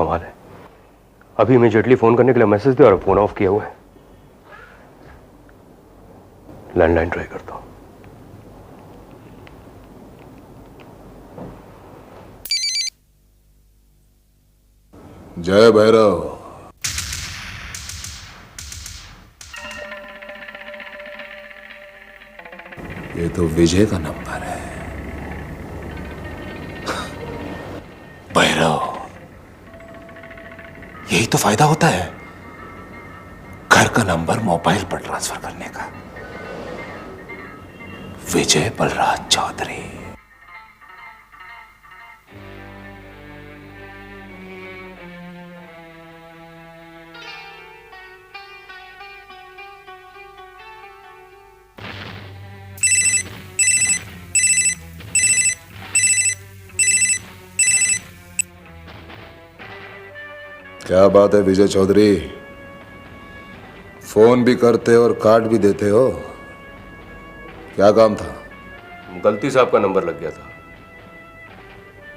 कमाल है, अभी इमीडिएटली फोन करने के लिए मैसेज दिया और फोन ऑफ किया हुआ है। लैंडलाइन ट्राई करता हूं। जय भैरव। ये तो विजय का नंबर है। भैरव, यही तो फायदा होता है घर का नंबर मोबाइल पर ट्रांसफर करने का। विजय बलराज चौधरी। क्या बात है विजय चौधरी, फोन भी करते हो और कार्ड भी देते हो, क्या काम था? गलती से आपका नंबर लग गया था।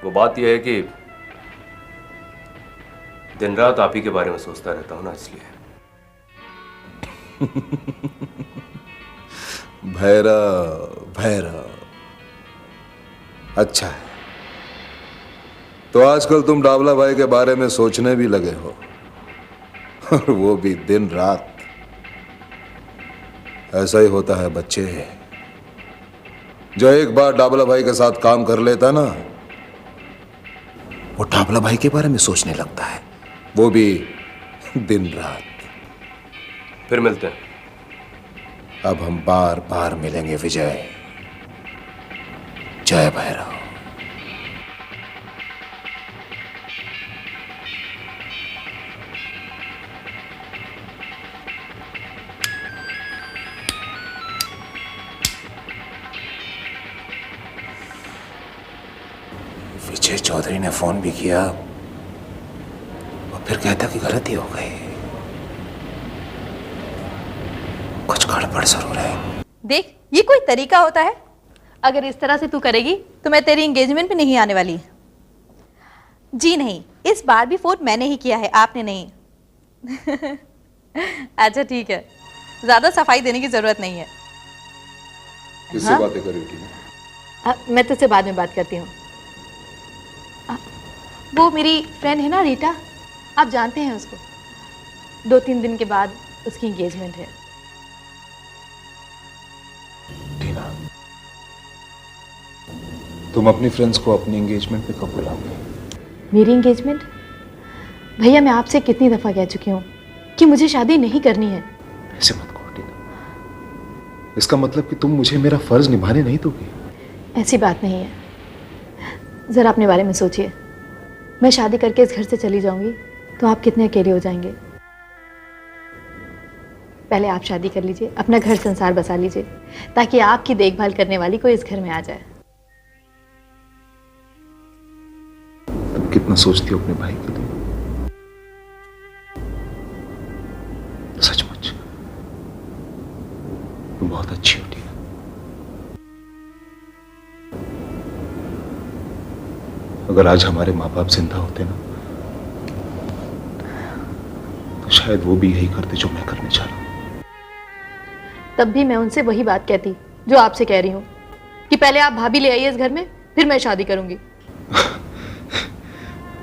वो बात यह है कि दिन रात आप ही के बारे में सोचता रहता हूं ना, इसलिए। भैरव भैरव, अच्छा है। तो आजकल तुम डावला भाई के बारे में सोचने भी लगे हो, और वो भी दिन रात। ऐसा ही होता है बच्चे, जो एक बार डावला भाई के साथ काम कर लेता ना, वो डावला भाई के बारे में सोचने लगता है, वो भी दिन रात। फिर मिलते हैं। अब हम बार बार मिलेंगे विजय। जय भैरव। विजय चौधरी ने फोन भी किया और फिर कहता कि गलती हो गई। कुछ गड़बड़ जरूर है। देख, ये कोई तरीका होता है? अगर इस तरह से तू करेगी तो मैं तेरी एंगेजमेंट पे नहीं आने वाली। जी नहीं, इस बार भी फोन मैंने ही किया है, आपने नहीं। अच्छा ठीक है, ज्यादा सफाई देने की जरूरत नहीं है। किससे हाँ? बातें कर रही थी? मैं तुझसे बाद में बात करती हूँ। वो मेरी फ्रेंड है ना रीटा, आप जानते हैं उसको। 2-3 दिन के बाद उसकी एंगेजमेंट है। टीना, तुम अपनी फ्रेंड्स को अपनी एंगेजमेंट पे कब बुलाओगे? मेरी एंगेजमेंट? भैया, मैं आपसे कितनी दफा कह चुकी हूँ कि मुझे शादी नहीं करनी है। ऐसे मत कहो टीना, इसका मतलब कि तुम मुझे मेरा फर्ज निभाने नहीं दोगी। ऐसी बात नहीं है, जरा अपने बारे में सोचिए। मैं शादी करके इस घर से चली जाऊंगी तो आप कितने अकेले हो जाएंगे। पहले आप शादी कर लीजिए, अपना घर संसार बसा लीजिए, ताकि आपकी देखभाल करने वाली कोई इस घर में आ जाए। तुम कितना सोचती हो अपने भाई के लिए, सचमुच तुम बहुत अच्छी हो टीना। अगर आज हमारे माँ बाप जिंदा होते ना, तो शायद वो भी यही करते जो मैं करने जा रहा हूं। तब भी मैं उनसे वही बात कहती जो आपसे कह रही हूँ, कि पहले आप भाभी ले आइए इस घर में, फिर मैं शादी करूंगी।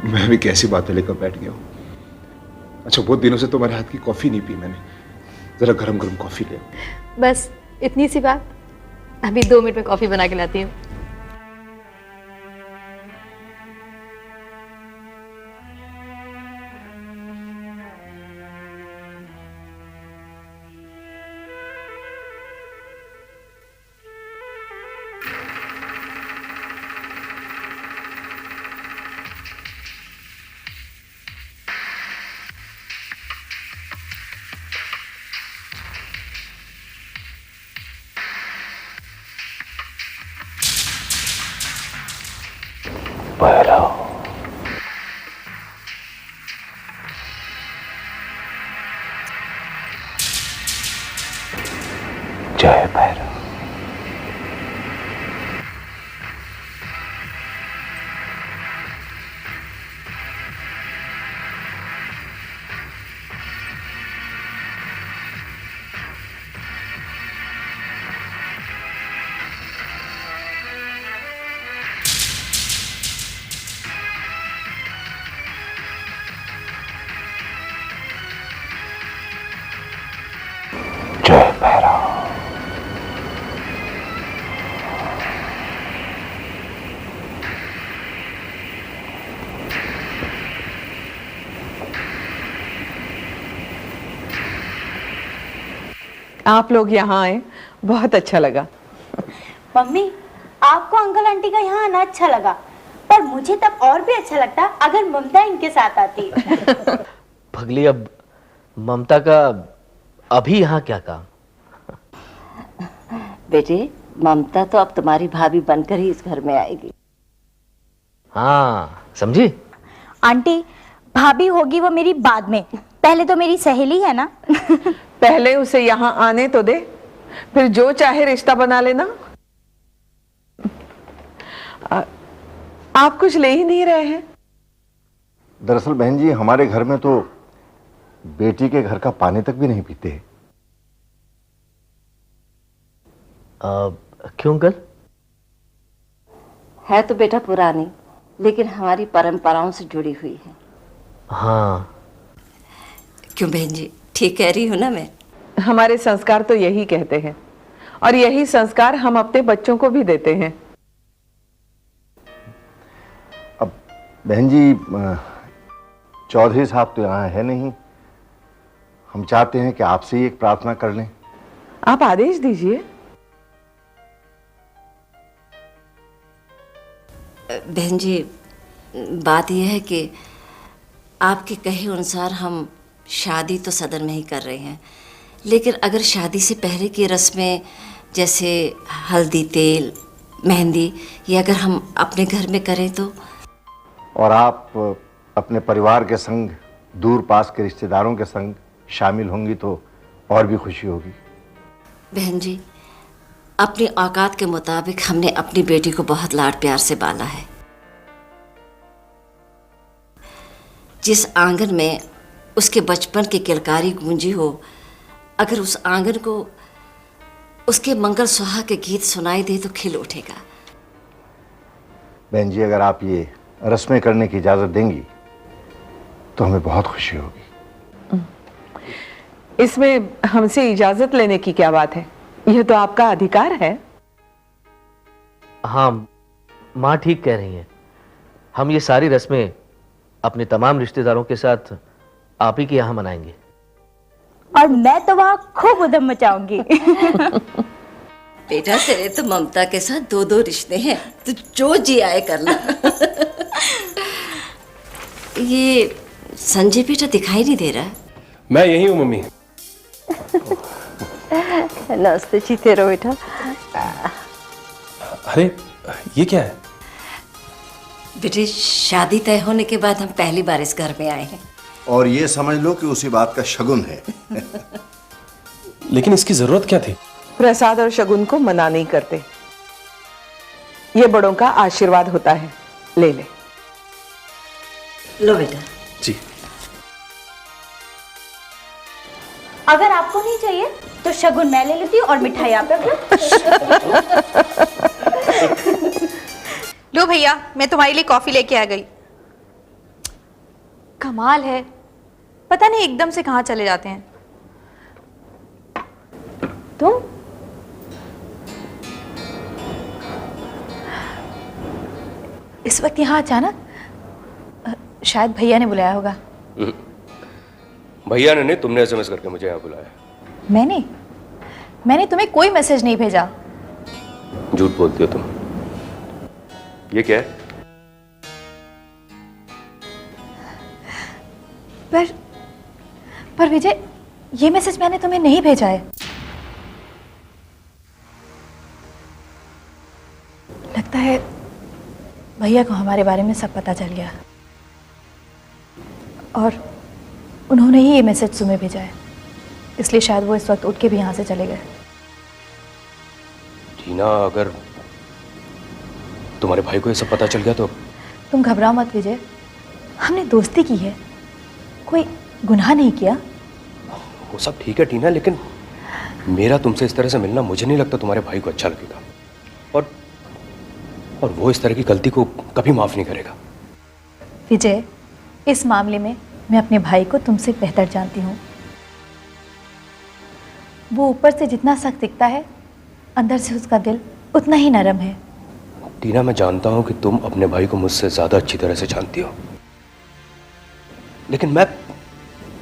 मैं भी कैसी बातें लेकर बैठ गया हूं। अच्छा, बहुत दिनों से तुम्हारे हाथ की कॉफी नहीं पी मैंने, जरा गरम गरम कॉफी ले आओ। बस इतनी सी बात, अभी 2 मिनट में कॉफी बना के लाती हूँ। भैरव, जय भैरव। आप लोग यहाँ आए, बहुत अच्छा लगा। मम्मी, आपको अंकल आंटी का यहाँ आना अच्छा लगा, पर मुझे तब और भी अच्छा लगता अगर ममता इनके साथ आती। पगली, अब ममता का अभी यहाँ क्या काम? बेटे, ममता तो अब तुम्हारी भाभी बनकर ही इस घर में आएगी। हाँ, समझी? आंटी, भाभी होगी वो मेरी बाद में, पहले तो मेरी सहेली है ना। पहले उसे यहाँ आने तो दे, फिर जो चाहे रिश्ता बना लेना। आप कुछ ले ही नहीं रहे हैं? दरअसल बहन जी, हमारे घर में तो बेटी के घर का पानी तक भी नहीं पीते। क्यों अंकल? है तो बेटा पुरानी, लेकिन हमारी परंपराओं से जुड़ी हुई है। हाँ। क्यों बहन जी, ठीक कह रही हूँ ना मैं? हमारे संस्कार तो यही कहते हैं, और यही संस्कार हम अपने बच्चों को भी देते हैं। अब बहन जी, चौधरी साहब तो यहाँ है नहीं। हम चाहते हैं कि आपसे ही एक प्रार्थना कर लें। आप आदेश दीजिए। बहन जी, बात यह है कि आपके कहे अनुसार हम शादी तो सदन में ही कर रहे हैं, लेकिन अगर शादी से पहले की रस्में जैसे हल्दी, तेल, मेहंदी, ये अगर हम अपने घर में करें तो? और आप अपने परिवार के संग, दूर पास के रिश्तेदारों के संग शामिल होंगी तो और भी खुशी होगी। बहन जी, अपनी औकात के मुताबिक हमने अपनी बेटी को बहुत लाड प्यार से पाला है। जिस आंगन में उसके बचपन की किलकारी गूंजी हो, अगर उस आंगन को उसके मंगल सुहाग के गीत सुनाई दे तो खिल उठेगा। बहन जी, अगर आप ये रस्में करने की इजाजत देंगी तो हमें बहुत खुशी होगी। इसमें हमसे इजाजत लेने की क्या बात है? यह तो आपका अधिकार है। हाँ, माँ ठीक कह रही हैं। हम ये सारी रस्में अपने तमाम रिश्तेदारों के साथ आप ही के यहाँ मनाएंगे। और मैं तो वहाँ खूब उधम मचाऊंगी। बेटा, तेरे तो ममता के साथ दो दो रिश्ते हैं, तो जो जी आए करना। ये संजय बेटा दिखाई नहीं दे रहा। मैं यही हूँ मम्मी। नमस्ते, जीते रहो बेटा। अरे ये क्या है? बेटे, शादी तय होने के बाद हम पहली बार इस घर में आए हैं। और ये समझ लो कि उसी बात का शगुन है। लेकिन इसकी जरूरत क्या थी? प्रसाद और शगुन को मना नहीं करते, ये बड़ों का आशीर्वाद होता है। ले ले। लो बेटा। जी। अगर आपको नहीं चाहिए तो शगुन मैं ले लेती हूँ और मिठाई आप रख लो। लो भैया, मैं तुम्हारे लिए कॉफी लेके आ गई। कमाल है, पता नहीं एकदम से कहाँ चले जाते हैं। तुम इस वक्त यहाँ अचानक? शायद भैया ने बुलाया होगा। भैया ने नहीं, तुमने एसएमएस करके मुझे यहाँ बुलाया। मैंने तुम्हें कोई मैसेज नहीं भेजा। झूठ बोलती हो तुम। ये क्या है? पर विजय, ये मैसेज मैंने तुम्हें नहीं भेजा है। लगता है भैया को हमारे बारे में सब पता चल गया और उन्होंने ही ये मैसेज तुम्हें भेजा है, इसलिए शायद वो इस वक्त उठ के भी यहाँ से चले गए। टीना, अगर तुम्हारे भाई को ये सब पता चल गया तो? तुम घबराओ मत विजय, हमने दोस्ती की है, कोई गुनाह नहीं किया। वो सब ठीक है टीना, लेकिन मेरा तुमसे इस तरह से मिलना मुझे नहीं लगता तुम्हारे भाई को अच्छा लगेगा, और वो इस तरह की गलती को कभी माफ नहीं करेगा। विजय, इस मामले में मैं अपने भाई को तुमसे बेहतर जानती हूँ। वो ऊपर से जितना सख्त दिखता है, अंदर से उसका दिल उतना ही नरम है। टीना, मैं जानता हूँ कि तुम अपने भाई को मुझसे ज्यादा अच्छी तरह से जानती हो, लेकिन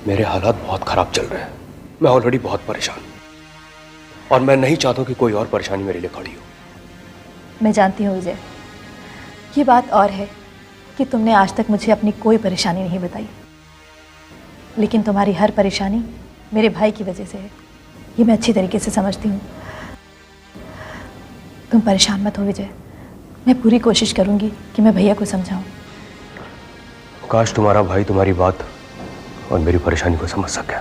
मेरे हालात बहुत खराब चल रहे हैं। मैं ऑलरेडी बहुत परेशान। और मैं नहीं चाहता कि कोई और परेशानी मेरे लिए खड़ी हो। मैं जानती हूँ विजय, ये बात और है कि तुमने आज तक मुझे अपनी कोई परेशानी नहीं बताई, लेकिन तुम्हारी हर परेशानी मेरे भाई की वजह से है, ये मैं अच्छी तरीके से समझती हूँ। तुम परेशान मत हो विजय, मैं पूरी कोशिश करूँगी कि मैं भैया को समझाऊँ। काश तुम्हारा भाई तुम्हारी बात और मेरी परेशानी को समझ सके।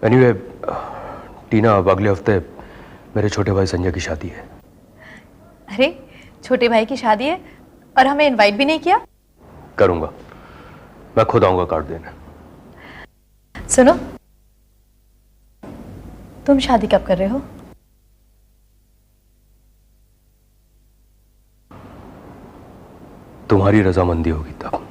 एनीवे, टीना, अब अगले हफ्ते मेरे छोटे भाई संजय की शादी है। अरे, छोटे भाई की शादी है और हमें इनवाइट भी नहीं किया? करूंगा, मैं खुद आऊंगा कार्ड देने। सुनो, तुम शादी कब कर रहे हो? तुम्हारी रजामंदी होगी तब।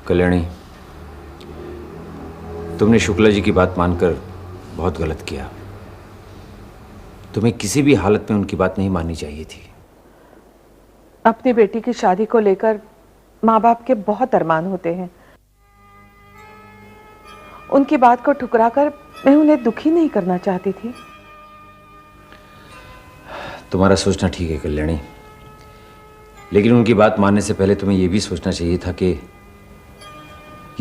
कल्याणी, तुमने शुक्ला जी की बात मानकर बहुत गलत किया। तुम्हें किसी भी हालत में उनकी बात नहीं माननी चाहिए थी। अपनी बेटी की शादी को लेकर माँ बाप के बहुत अरमान होते हैं। उनकी बात को ठुकराकर मैं उन्हें दुखी नहीं करना चाहती थी। तुम्हारा सोचना ठीक है कल्याणी, लेकिन उनकी बात मानने से पहले तुम्हें यह भी सोचना चाहिए था कि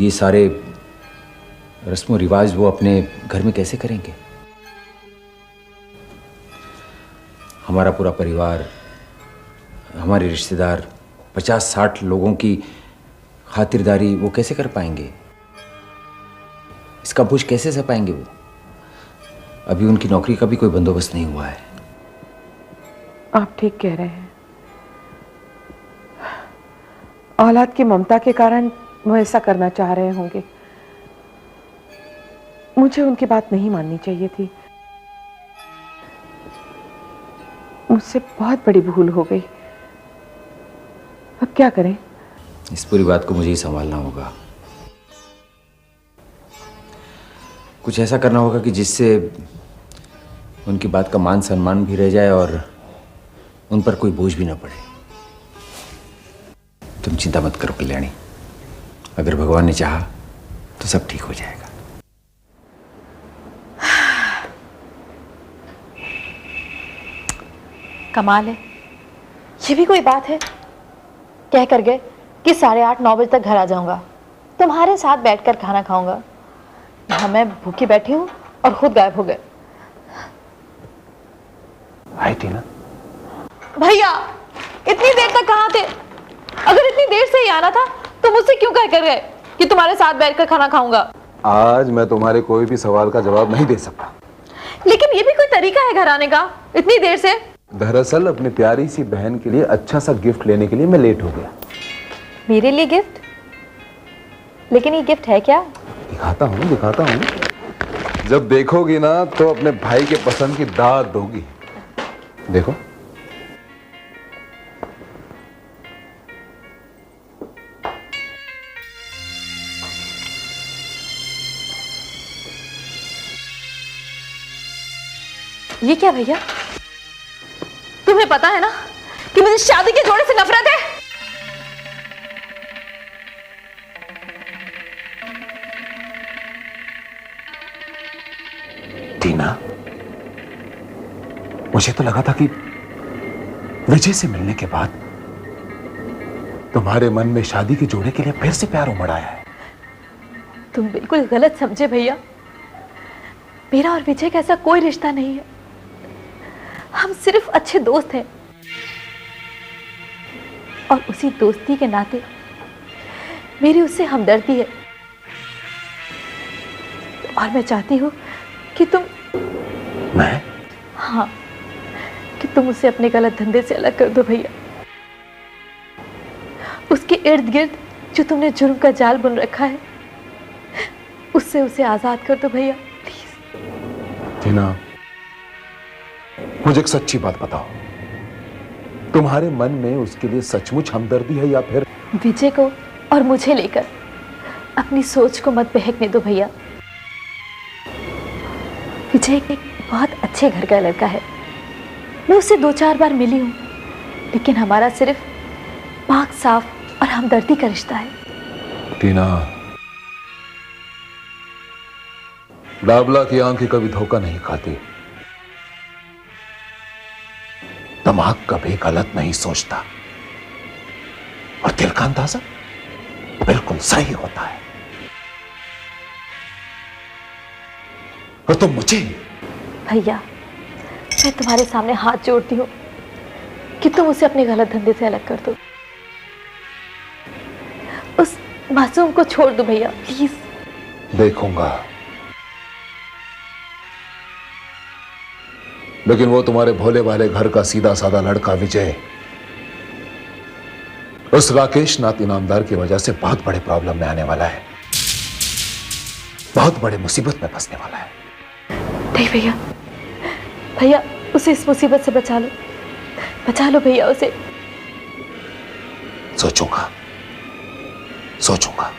ये सारे रस्म और रिवाज वो अपने घर में कैसे करेंगे। हमारा पूरा परिवार, हमारे रिश्तेदार, 50-60 लोगों की खातिरदारी वो कैसे कर पाएंगे? इसका बोझ कैसे सह पाएंगे वो? अभी उनकी नौकरी का भी कोई बंदोबस्त नहीं हुआ है। आप ठीक कह रहे हैं। औलाद की ममता के कारण वो ऐसा करना चाह रहे होंगे। मुझे उनकी बात नहीं माननी चाहिए थी। मुझसे बहुत बड़ी भूल हो गई। अब क्या करें? इस पूरी बात को मुझे ही संभालना होगा। कुछ ऐसा करना होगा कि जिससे उनकी बात का मान सम्मान भी रह जाए और उन पर कोई बोझ भी ना पड़े। तुम चिंता मत करो कल्याणी, अगर भगवान ने चाहा तो सब ठीक हो जाएगा। कमाल है, ये भी कोई बात है? कह कर गए कि 8:30-9 बजे तक घर आ जाऊंगा, तुम्हारे साथ बैठकर खाना खाऊंगा। यहाँ मैं भूखी बैठी हूँ और खुद गायब हो गए। हाय टीना। भैया, इतनी देर तक कहाँ थे? अगर इतनी देर से ही आना था तो मुझसे क्यों कह कर गए कि तुम्हारे साथ बैठकर खाना खाऊंगा? आज मैं तुम्हारे कोई भी सवाल का जवाब नहीं दे सकता। लेकिन ये भी कोई तरीका है घर आने का इतनी देर से? दरअसल अपनी प्यारी सी बहन के लिए अच्छा सा गिफ्ट लेने के लिए मैं लेट हो गया। मेरे लिए गिफ्ट? लेकिन ये गिफ्ट है क्या? दिखाता हूँ। जब देखोगी ना तो अपने भाई के पसंद की दाद दोगी। देखो। ये क्या भैया? तुम्हें पता है ना कि मुझे शादी के जोड़े से नफरत है। टीना, मुझे तो लगा था कि विजय से मिलने के बाद तुम्हारे मन में शादी के जोड़े के लिए फिर से प्यार उमड़ आया है। तुम बिल्कुल गलत समझे भैया। मेरा और विजय का ऐसा कोई रिश्ता नहीं है। हम सिर्फ अच्छे दोस्त हैं और उसी दोस्ती के नाते मेरी उससे हमदर्दी है और मैं चाहती हूँ कि तुम। मैं? हाँ, कि तुम उसे अपने गलत धंधे से अलग कर दो भैया। उसके इर्द गिर्द जो तुमने जुर्म का जाल बुन रखा है उससे उसे आजाद कर दो भैया, प्लीज। टीना, मुझे एक सच्ची बात बताओ, तुम्हारे मन में उसके लिए सचमुच हमदर्दी है या फिर? विजय को और मुझे लेकर अपनी सोच को मत बहकने दो भैया। विजय एक बहुत अच्छे घर का लड़का है। मैं उससे 2-4 बार मिली हूँ, लेकिन हमारा सिर्फ पाक साफ और हमदर्दी का रिश्ता है। टीना, डाबला की आंखें कभी धोखा नहीं खाती, दिमाग कभी गलत नहीं सोचता, और दिल का अंदाजा बिल्कुल सही होता है। और तुम मुझे भैया, मैं तुम्हारे सामने हाथ जोड़ती हूँ कि तुम उसे अपने गलत धंधे से अलग कर दो। उस मासूम को छोड़ दो भैया, प्लीज। देखूंगा, लेकिन वो तुम्हारे भोले भाले घर का सीधा साधा लड़का विजय उस राकेश नाथ इनामदार की वजह से बहुत बड़े प्रॉब्लम में आने वाला है, बहुत बड़े मुसीबत में फंसने वाला है। नहीं भैया, भैया उसे इस मुसीबत से बचा लो, बचा लो भैया उसे। सोचूंगा, सोचूंगा।